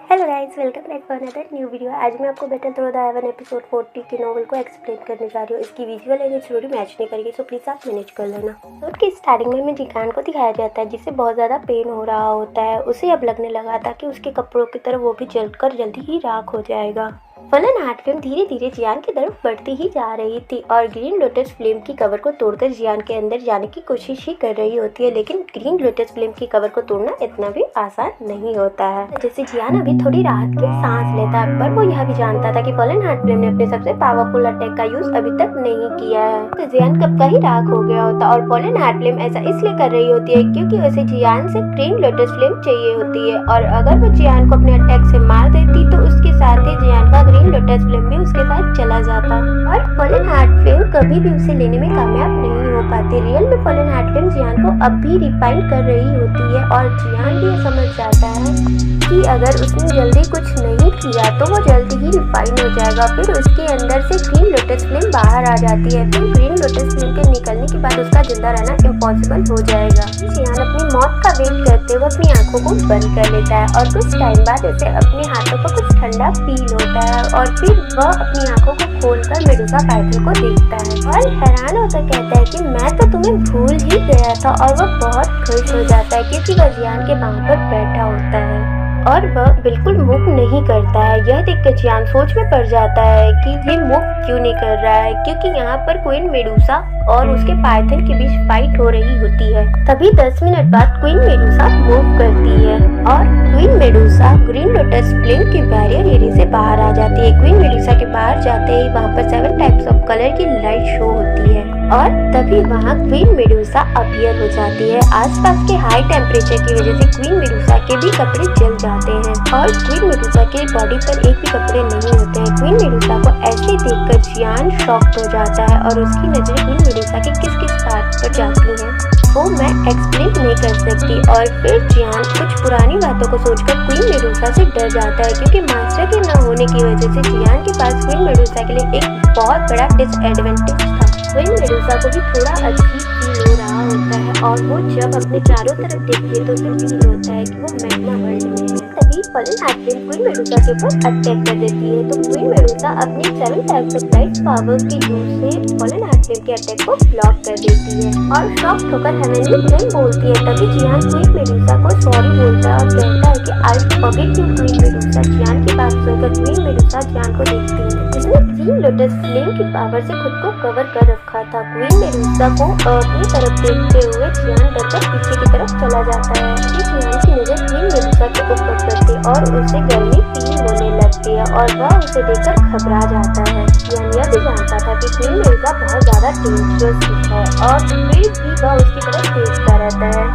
Hello guys, welcome back for another new video. आज मैं आपको better through the heaven episode 40 की novel को एक्सप्लेन करने जा रही हूँ। इसकी विजुअल एंड स्टोरी मैच नहीं करेगी, सो प्लीज़ आप मैनेज कर लेना। एपिसोड की स्टार्टिंग में हमें जिकान को दिखाया जाता है जिसे बहुत ज़्यादा पेन हो रहा होता है। उसे अब लगने लगा था कि उसके कपड़ों की तरफ वो भी जलकर जल्दी ही राख हो जाएगा। फलन आर्ट फिल्म धीरे धीरे जियान की तरफ बढ़ती ही जा रही थी और ग्रीन लोटस फ्लेम की कवर को तोड़कर जियान के अंदर जाने की कोशिश ही कर रही होती है। लेकिन ग्रीन लोटस फ्लेम की कवर को तोड़ना इतना भी आसान नहीं होता है। जैसे जियान अभी थोड़ी राहत की सांस लेता है, पर वो यह भी जानता था कि फलन आर्ट फिल्म ने अपने सबसे पावरफुल अटैक का यूज अभी तक नहीं किया है। तो जियान कब का ही राख हो गया होता और फलन आर्ट फिल्म ऐसा इसलिए कर रही होती है क्योंकि उसे जियान से ग्रीन लोटस फ्लेम चाहिए होती है और अगर वो जियान को अपने अटैक से मार देती तो उसके साथ ही जियान का ग्रीन लोटस फ्लेम भी उसके साथ चला जाता और फलन आर्ट फिल्म कभी भी उसे लेने में कामयाब नहीं हो पाती। रियल में फलन आर्ट फिल्म जियान को अब भी रिफाइन कर रही होती है और जियान भी ये समझ जाता है कि अगर उसने जल्दी कुछ नहीं किया तो वो जल्दी ही रिफाइन हो जाएगा। फिर उसके अंदर से ग्रीन लोटस फ्लेम बाहर आ जाती है। फिर ग्रीन लोटस फ्लेम के निकलने के बाद उसका जिंदा रहना इम्पॉसिबल हो जाएगा। जियान अपनी मौत का वेट करते हुए अपनी आंखों को बंद कर लेता है और कुछ टाइम बाद उसे अपने हाथों पर कुछ ठंडा फील होता है और फिर वह अपनी आंखों को खोलकर मेडुसा पाइथन को देखता है और हैरान होकर कहता है कि मैं तो तुम्हें भूल ही गया था। और वह बहुत खुश हो जाता है क्योंकि वह जियान के बाहों पर बैठा होता है और वह बिल्कुल मूव नहीं करता है। यह देखकर जियान सोच में पड़ जाता है कि ये मूव क्यों नहीं कर रहा है, क्योंकि यहाँ पर क्वीन मेडुसा और उसके पाइथन के बीच फाइट हो रही होती है। तभी 10 मिनट बाद क्वीन मेडुसा मूव करती है और queen Medusa green lotus flame के बैरियर एरिया से बाहर आ जाती है। क्वीन मेडुसा के बाहर जाते ही वहाँ पर 7 टाइप्स ऑफ कलर की लाइट शो होती है और तभी वहाँ क्वीन मेडुसा अपीयर हो जाती है। आसपास के हाई टेम्परेचर की वजह से क्वीन मेडुसा के भी कपड़े जल जाते हैं और क्वीन मेडुसा के बॉडी पर एक भी कपड़े नहीं होते हैं। क्वीन मेडुसा को ऐसे देखकर जियान शॉक्ड हो जाता है और उसकी नजरें क्वीन मेडुसा के किस किस बात पर जाती हैं वो मैं एक्सप्लेन नहीं कर सकती। और फिर जियान कुछ पुरानी बातों को सोचकर क्वीन मेडुसा से डर जाता है क्योंकि मास्टर के न होने की वजह से जियान के पास क्वीन मेडुसा के लिए एक बहुत बड़ा डिसएडवांटेज था। क्वीन मेडुसा को भी थोड़ा अजीब फील हो रहा होता है और वो जब अपने चारों तरफ देखती है तो उसे फील होता है कि वो मैग्मा वर्ल्ड में है। तभी फलन आर्ट फिल्म क्वीन मेडुसा के ऊपर अटैक कर देती है तो क्वीन मेडुसा अपनी 7 टाइप्स ऑफ लाइट पावर के यूज से फलन आर्ट फिल्म के अटैक को ब्लॉक कर देती है और शॉक होकर हेवनली फ्लेम बोलती है। तभी जियान क्वीन मेडुसा को सॉरी बोलता है और कहता है कि I forget you queen Medusa. Jian की बात सुनकर क्वीन मेडुसा जियान को देखती है जिसने ग्रीन लोटस फ्लेम की पावर से खुद को कवर कर रखा था। क्वीन मेडुसा को अपनी तरफ देखते हुए जियान डरकर पीछे की तरफ चला जाता है। जियान की नजर क्वीन मेडुसा के ऊपर पड़ती और उसे गर्मी फील होने लगती है और वह उसे देखकर घबरा जाता है। जियान यह भी जानता था कि क्वीन मेडुसा बहुत ज्यादा डेंजरस है और फिर भी वह उसकी तरफ देखता रहता है।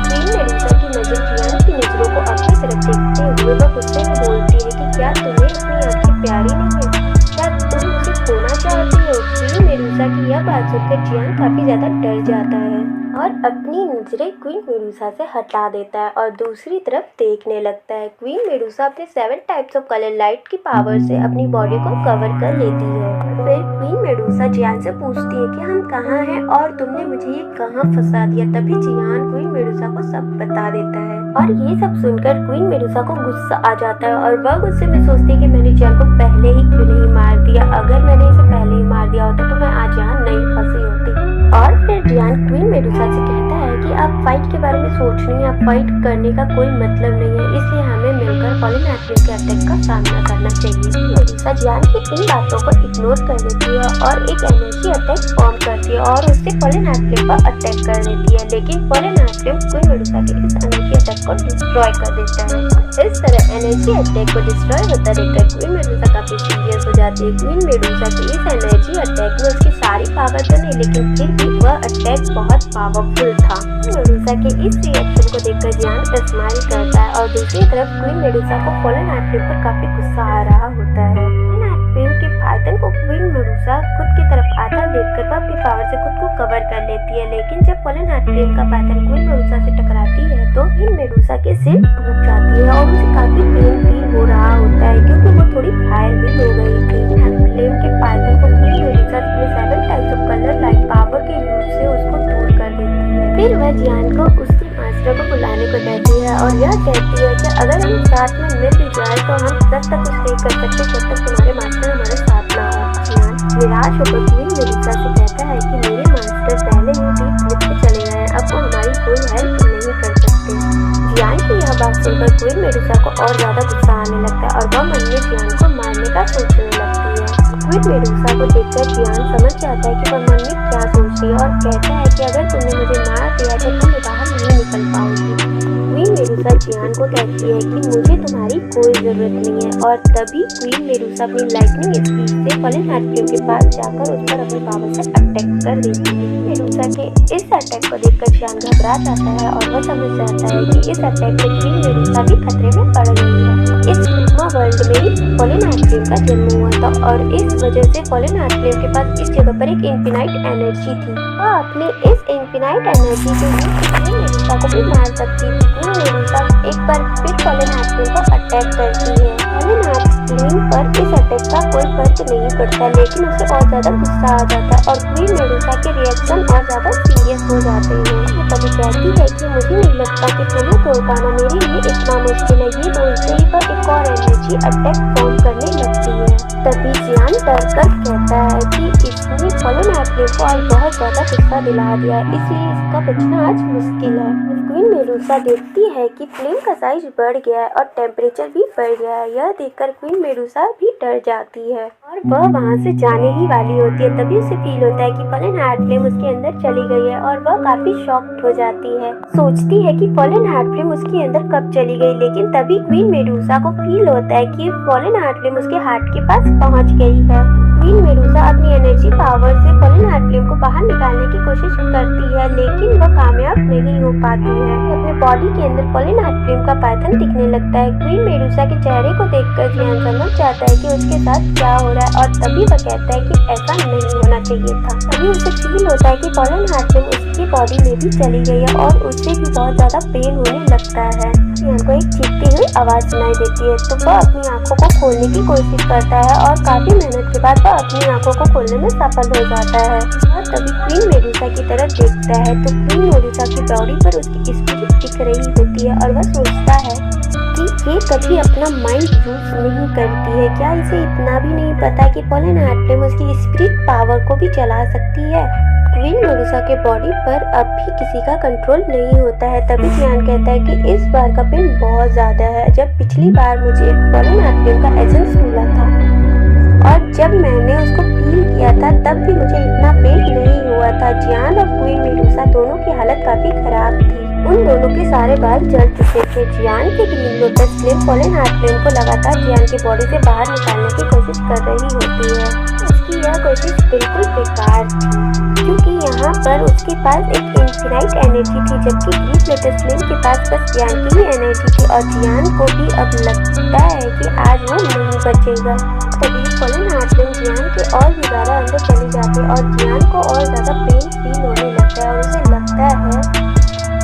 क्वीन मेडुसा की नजर जियान की नजरों को अपनी तरफ देखते हुए वह गुस्से में बोलती है कि क्या तुम्हें अपनी आंखें प्यारी नहीं है, क्या तुम उसे खोना चाहती हो। क्वीन मेडुसा की यह बात सुनकर जियान काफी ज्यादा डर जाता है और अपनी नजरें क्वीन मेडुसा से हटा देता है और दूसरी तरफ देखने लगता है। क्वीन मेडुसा अपने 7 टाइप्स ऑफ कलर लाइट की पावर से अपनी बॉडी को कवर कर लेती है। फिर क्वीन मेडुसा जियान से पूछती है कि हम कहाँ हैं और तुमने मुझे ये कहाँ फंसा दिया। तभी जियान क्वीन मेडुसा को सब बता देता है और ये सब सुनकर क्वीन मेडुसा को गुस्सा आ जाता है और वह गुस्से में सोचती है कि मैंने जियान को पहले ही क्यों नहीं मार दिया। अगर मैंने इसे पहले ही मार दिया होता तो मैं आज यहाँ नहीं फंसी होती। और फिर जियान क्वीन मेडुसा से कहता है कि आप फाइट के बारे में सोच रही हैं, आप फाइट करने का कोई मतलब नहीं है, इसलिए हमें मिलकर फलन आर्ट फिल्म के अटैक का सामना करना चाहिए। मेडुसा जियान की इन बातों को इग्नोर कर देती है और एक एनर्जी अटैक फॉर्म करती है और उससे फलन आर्ट फिल्म पर अटैक कर देती है। लेकिन फलन आर्ट फिल्म क्वीन मेडुसा के इस एनर्जी अटैक को डिस्ट्रॉय कर देता है। इस तरह एनर्जी अटैक को डिस्ट्रॉय होता देखकर क्वीन मेडुसा काफी सीरियस हो जाती है। क्वीन मेडुसा की इस एनर्जी अटैक में उसकी सारी पावर तो नहीं, लेकिन फिर भी वह अटैक बहुत पावरफुल था। मेडुसा के इस रिएक्शन को देखकर जियान स्माइल करता है और दूसरी तरफ क्वीन मेडुसा को फलन आर्ट फिल्म पर काफी गुस्सा आ रहा होता है। फलन आर्ट फिल्म के पाइथन को क्वीन मेडुसा खुद की तरफ आता देखकर वह अपनी पावर से खुद को कवर कर लेती है। लेकिन जब फलन आर्ट फिल्म का पाइथन क्वीन मेडुसा से टकराती है तो क्वीन मेडुसा के सिर टूट जाती है और उसे काफी पेन फील हो रहा होता है क्योंकि वो थोड़ी घायल भी हो गई थी। फ्लेम के पाइथन को क्वीन मेडुसा अपने 7 types of colour light power के यूज से उसको दूर कर देती है। फिर वह जियान को उसके मास्टर को बुलाने को कहती है और यह कहती है कि अगर हम साथ में मिल जाए मोबाइल तो हम तब तक स्टे कर सकते जब तक तुम्हारे मास्टर हमारे साथ ना हो। जियान निराश होकर क्वीन मेडुसा से कहता है कि मेरे मास्टर पहले ही डीप स्लीप में चले गए हैं, अब वो हमारी कोई हेल्प नहीं कर सकते। जियान की यह बात सुनकर क्वीन मेडुसा को और ज्यादा गुस्सा आने लगता है और वह मन में जियान को मारने का सोचने लगती है। क्वीन मेडुसा को देखकर जियान समझ जाता है कि वह मन में क्या सोच रही है और कहता है कि अगर तुमने मुझे मार दिया तो तुम बाहर नहीं निकल पाओगी। क्वीन मेडुसा जियान को कहती है कि मुझे तुम्हारी कोई जरूरत नहीं है और तभी क्वीन मेडुसा अपनी लाइटनिंग स्पीड से फॉलन हार्टफ्लेम के पास जाकर उस पर अपनी पावर से अटैक कर देती है। मेडुसा के इस अटैक को देखकर जियान घबरा जाता है और वह समझ जाता है कि इस अटैक में क्वीन मेडुसा भी खतरे में पड़ गई है। इस फिल्मा वर्ल्ड में ही फॉलन हार्टफ्लेम का जन्म हुआ था और इस वजह से फॉलन हार्टफ्लेम के पास इस जगह पर एक इनफिनाइट एनर्जी थी। वह अपने इस इनफिनाइट एनर्जी के क्वीन मेडुसा को भी मार सकती थी। क्वीन मेडुसा एक बार फिर फॉलन हार्टफ्लेम को अटैक करती है। फॉलन हार्टफ्लेम पर इस अटैक का कोई फर्क नहीं पड़ता, लेकिन उसे और ज्यादा गुस्सा आ जाता है और क्वीन मेडुसा के रिएक्शन और ज्यादा सीरियस हो जाते हैं। वो कभी कहती है कि मुझे नहीं लगता कि तुम्हें तोड़ पाना मेरे लिए इतना मुश्किल है। ये बोलते ही वह एक और एनर्जी अटैक फॉर्म करने लगती है। तभी जियान डर कर कहता है कि इसने फॉलन हार्टफ्लेम को आज बहुत ज्यादा गुस्सा दिला दिया है, इसलिए इसका बचना आज मुश्किल है। क्वीन मेडुसा देखती है कि फ्लेम का साइज बढ़ गया है और टेम्परेचर भी बढ़ गया है। यह देखकर क्वीन मेडुसा भी डर जाती है और वह वहां से जाने ही वाली होती है। तभी उसे फील होता है कि फॉलन हार्टफ्लेम उसके अंदर चली गई है और वह काफी शॉक्ड हो जाती है। सोचती है कि फॉलन हार्टफ्लेम उसके अंदर कब चली गई, लेकिन तभी क्वीन मेडुसा को फील होता है कि फॉलन हार्टफ्लेम उसके हार्ट के पास पहुंच गई है। क्वीन मेडुसा अपनी एनर्जी पावर से फॉलन हार्टफ्लेम को बाहर निकालने की कोशिश करती है, लेकिन वह कामयाब नहीं हो पाती है। अपने बॉडी के अंदर फॉलन हार्टफ्लेम का पैटर्न दिखने लगता है। क्वीन मेडुसा के चेहरे को देखकर जियान समझ जाता है कि उसके साथ क्या हो रहा है और तभी वह कहता है कि ऐसा नहीं होना चाहिए था। तभी उसे फील होता है कि फॉलन हार्टफ्लेम उसकी बॉडी में भी चली गई है और उसे भी बहुत ज्यादा पेन होने लगता है। जियान को एक चीखती हुई आवाज सुनाई देती है तो वह अपनी आंखों को खोलने की कोशिश करता है और काफी मेहनत के बाद वह अपनी आंखों को खोलने में सफल हो जाता है। और तभी क्वीन मेडुसा की तरफ देखता है तो क्वीन मेडुसा की बॉडी पर उसकी स्पिरिट दिख रही होती है और वह सोचता है कि ये कभी अपना माइंड यूज नहीं करती है। क्या इसे इतना भी नहीं पता कि फॉलन हार्टफ्लेम उसकी स्पिरिट पावर को भी चला सकती है। क्वीन मेडुसा के बॉडी पर अब भी किसी का कंट्रोल नहीं होता है। तभी जियान कहता है कि इस बार का पेन बहुत ज्यादा है। जब पिछली बार मुझे फॉलन हार्टफ्लेम का एसेंस मिला था और जब मैंने उसको फील किया था तब भी मुझे इतना पेन नहीं हुआ था। जियान और क्वीन मेडुसा दोनों की हालत काफी खराब थी। उन दोनों के सारे बाल जल चुके थे। जियान के ग्रीन लोटस फ्लेम फॉलन हार्टफ्लेम को लगातार जियान की बॉडी से बाहर निकालने की कोशिश कर रही होती है। उसकी यह कोशिश बिल्कुल बेकार थी क्योंकि यहाँ पर उसके पास एक इनफिनाइट एनर्जी थी, जबकि ग्रीन लोटस फ्लेम के पास बस जियान की ही एनर्जी थी और जियान को भी अब लगता है कि आज वो नहीं बचेगा। तभी फॉलन हार्टफ्लेम जियान के और भी ज्यादा अंदर चली जाती है और जियान को और ज्यादा पेन फील होने लगता है और उसे लगता है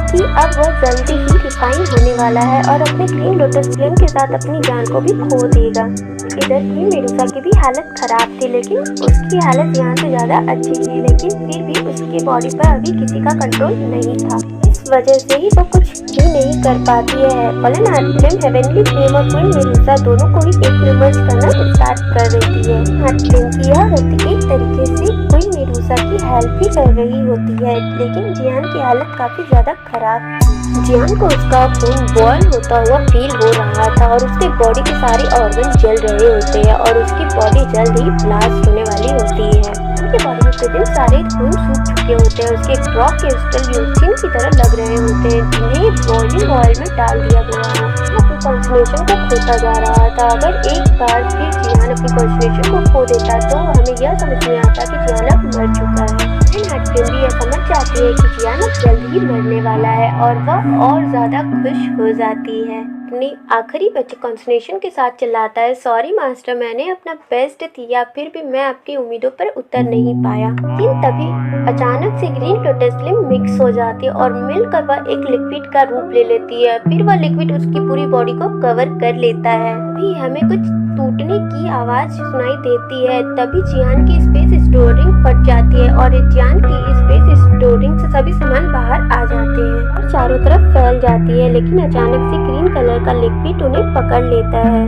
कि अब वह जल्दी ही रिफाइन होने वाला है और अपने ग्रीन लोटस फ्लेम के साथ अपनी जान को भी खो देगा। इधर क्वीन मेडुसा की भी हालत खराब थी, लेकिन उसकी हालत यहाँ से ज्यादा अच्छी थी, लेकिन फिर भी उसकी बॉडी पर अभी किसी का कंट्रोल नहीं था। इस वजह से ही वो कुछ भी नहीं कर पाती है। फॉलन हार्टफ्लेम हेवनली फ्लेम और क्वीन मेडुसा दोनों को ही एक में मर्ज करना स्टार्ट कर देती है। हार्टफ्लेम की यह गति एक तरीके से क्वीन मेडुसा की हेल्प भी कर रही होती है, लेकिन जियान की हालत काफी ज्यादा खराब थी। जियान को उसका खून बॉयल होता हुआ फील हो रहा था और उसके बॉडी के सारे ऑर्गन जल रहे होते हैं और उसकी बॉडी जल्द ही ब्लास्ट होने वाली होती है। उसके बॉडी में प्रेजेंट सारे खून सूख चुके होते हैं। उसके ड्रॉप क्रिस्टल ल्यूसिन की तरह लग रहे होते हैं जिन्हें बॉइलिंग ऑयल में डाल दिया गया है। अपनी कॉन्सेंट्रेशन को खोता जा रहा था। अगर एक बार फिर जियान अपनी कॉन्सेंट्रेशन को खो देता तो हमें यह समझ में आता कि जियान अब मर चुका है। हार्टफ्लेम भी यह समझ जाती है कि जियान अब जल्द ही मरने वाला है और वह और ज्यादा खुश हो जाती है। अपनी आखिरी बचे कॉन्सेंट्रेशन के साथ चिल्लाता है, सॉरी मास्टर, मैंने अपना बेस्ट दिया, फिर भी मैं आपकी उम्मीदों पर उतर नहीं पाया। लेकिन तभी अचानक से ग्रीन लोटस फ्लेम मिक्स हो जाती है और मिलकर वह एक लिक्विड का रूप ले लेती है। फिर वह लिक्विड उसकी पूरी बॉडी को कवर कर लेता है। अभी हमें कुछ टूटने की आवाज सुनाई देती है। तभी जियान की स्पेस स्टोरिंग फट जाती है और जियान की स्पेस स्टोरिंग से सभी सामान बाहर आ जाते हैं और चारों तरफ फैल जाती है। लेकिन अचानक से ग्रीन कलर का लिक्विड उन्हें पकड़ लेता है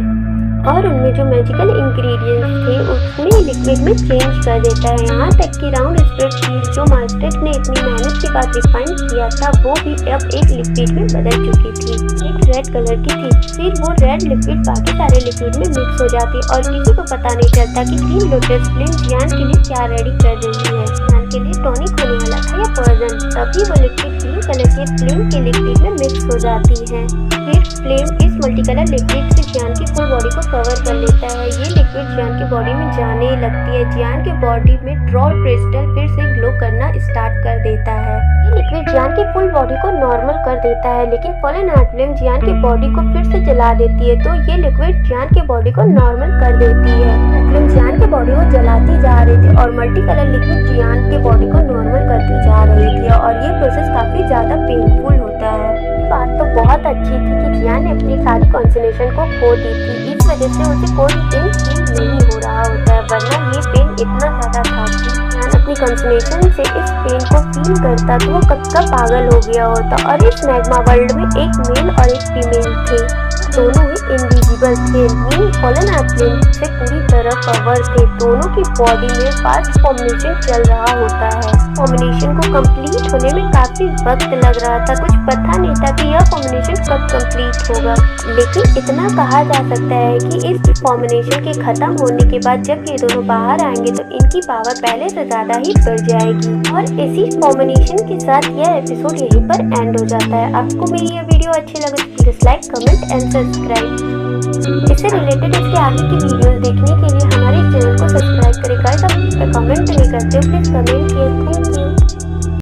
और उनमें जो मैजिकल इंग्रेडिएंट्स थे उसमें लिक्विड में चेंज कर देता है। यहाँ तक कि राउंड स्प्रेड चीज जो मास्टर ने इतनी मेहनत के बाद रिफाइन किया था वो भी अब एक लिक्विड में बदल चुकी थी, एक रेड कलर की थी। फिर वो रेड लिक्विड बाकी सारे लिक्विड में मिक्स हो जाती और किसी को पता नहीं चलता कि ग्रीन लोटस फ्लेम जियान के लिए क्या रेडी कर रही है। जियान के लिए टॉनिक होने वाला था या पॉइजन, तभी वो लिक्विड ग्रीन कलर के फ्लेम के लिक्विड में मिक्स हो जाती है। फिर फ्लेम इस मल्टी कलर लिक्विड से जियान की फुल बॉडी को कवर कर लेता है। ये लिक्विड जियान की बॉडी में जाने लगती है। जियान के बॉडी में ट्रॉल क्रिस्टल फिर से ग्लो करना स्टार्ट कर देता है। ये लिक्विड जियान की फुल बॉडी को नॉर्मल कर देता है, लेकिन फॉलन हार्ट फ्लेम जियान की बॉडी को फिर से जला देती है। तो ये लिक्विड जियान की बॉडी को नॉर्मल कर देती है। फ्लेम जियान की बॉडी को जलाती जा रही थी और मल्टी कलर लिक्विड जियान की बॉडी को नॉर्मल करती जा रही थी और ये प्रोसेस काफी ज्यादा पेनफुल होता है। बात तो बहुत अच्छी थी कि जियान ने अपनी सारी कॉन्सेंट्रेशन को खो दी थी, इस वजह से उसे कोई पेन फील नहीं हो रहा होता है, वरना ये पेन इतना ज्यादा था कि जियान अपनी कॉन्सेंट्रेशन से इस पेन को फील करता तो वो कब का पागल हो गया होता। और इस मैग्मा वर्ल्ड में एक मेल और एक फीमेल थे, दोनों ही इनविजिबल थे। मीन फॉलन हार्ट फ्लेम से पूरी तरह कवर थे। दोनों की बॉडी में फास्ट फॉर्मेशन चल रहा होता है। फॉर्मेशन को कंप्लीट होने में काफी वक्त लग रहा था, कुछ पता नहीं था कि यह फॉर्मेशन कब कंप्लीट होगा, लेकिन इतना कहा जा सकता है कि इस फॉर्मेशन के खत्म होने के बाद जब ये दोनों बाहर आएंगे तो इनकी पावर पहले से ज्यादा ही बढ़ जाएगी। और इसी फॉर्मेशन के साथ यह एपिसोड यहीं पर एंड हो जाता है। आपको मेरी यह वीडियो अच्छी लगे तो please like, comment and subscribe. इससे रिलेटेड इसके आगे की वीडियोस देखने के लिए हमारे चैनल को सब्सक्राइब करें। गाइस, आप कमेंट नहीं करते हो, प्लीज कमेंट किए। Thank you.